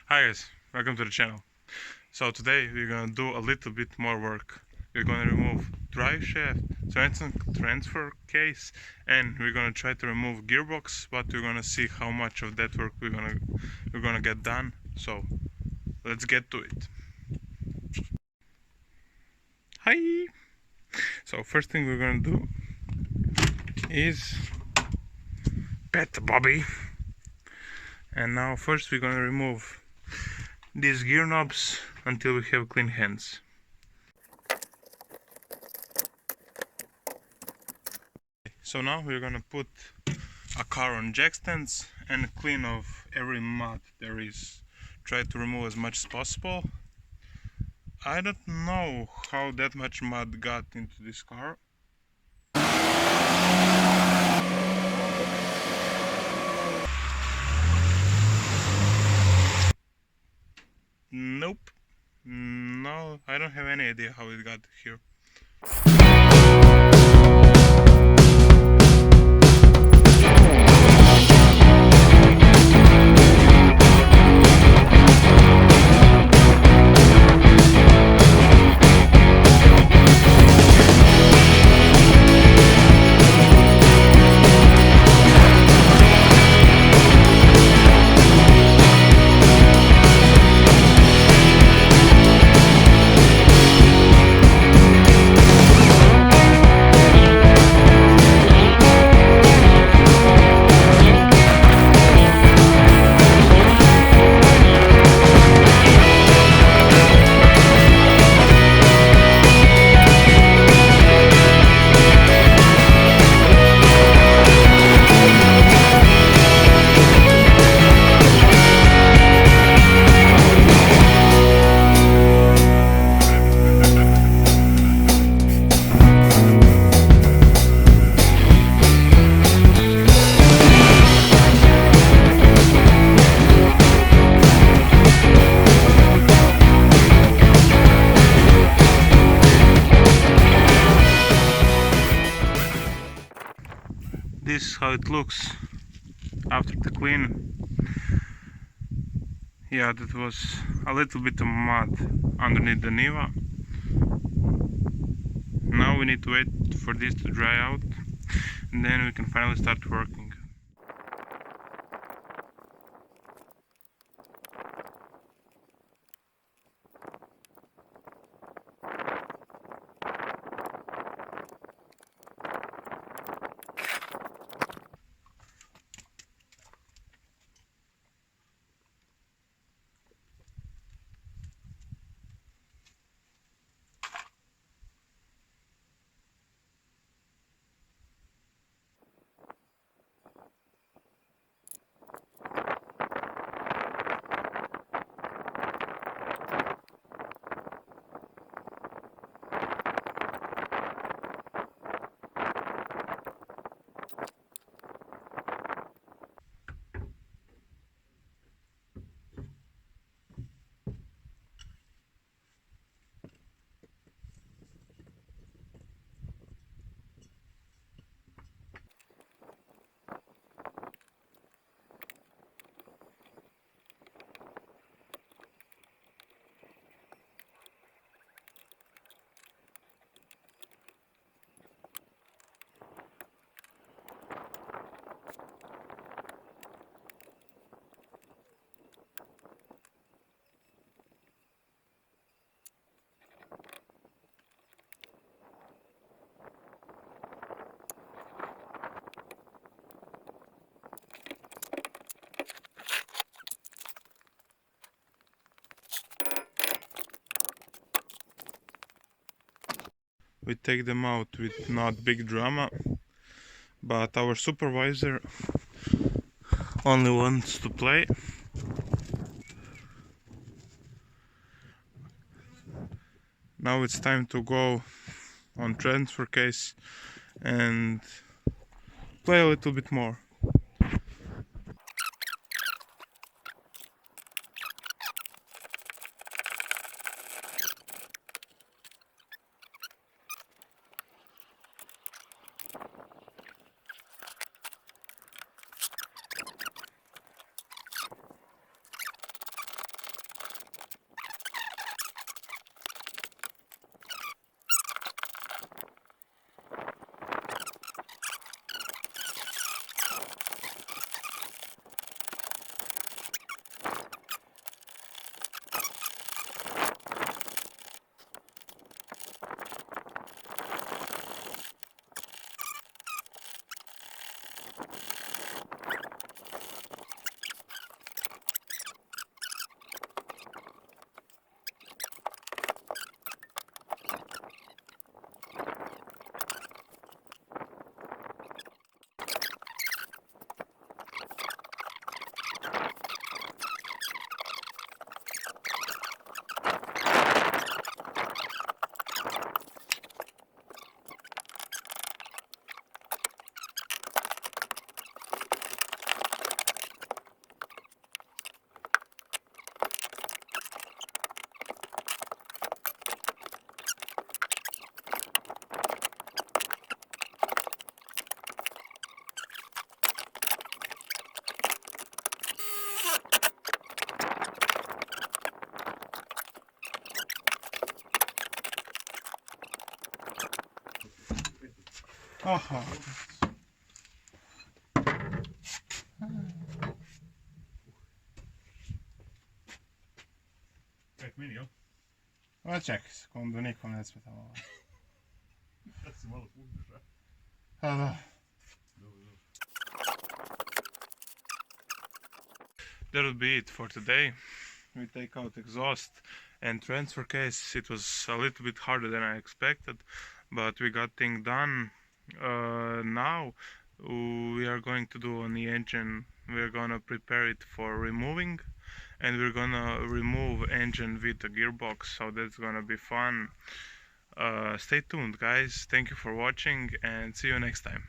Hi guys, welcome to the channel. So today we're gonna do a little bit more work. We're gonna remove drive shaft, transfer case, and we're gonna try to remove gearbox, but we're gonna see how much of that work we're gonna get done. So let's get to it. Hi! So first thing we're gonna do is pet Bobby. And now first we're gonna remove these gear knobs until we have clean hands. So now we're gonna put a car on jack stands and clean off every mud there is. Try to remove as much as possible. I don't know how that much mud got into this car. Nope. No, I don't have any idea how it got here. This is how it looks after the clean. Yeah, that was a little bit of mud underneath the NIVA. Now we need to wait for this to dry out and then we can finally start working. We take them out with not big drama, but our supervisor only wants to play. Now it's time to go on transfer case and play a little bit more. Oho. Ček, meni, jel? Ma čekaj sekundu, nikom ne smeta ovo. Da si malo pušiš, a? A da. That would be it for today. We take out exhaust and transfer case. It was a little bit harder than I expected, but we got things done. Now we are going to do on the engine. We're gonna prepare it for removing, and we're gonna remove engine with the gearbox. So that's gonna be fun. Stay tuned, guys. Thank you for watching, and see you next time.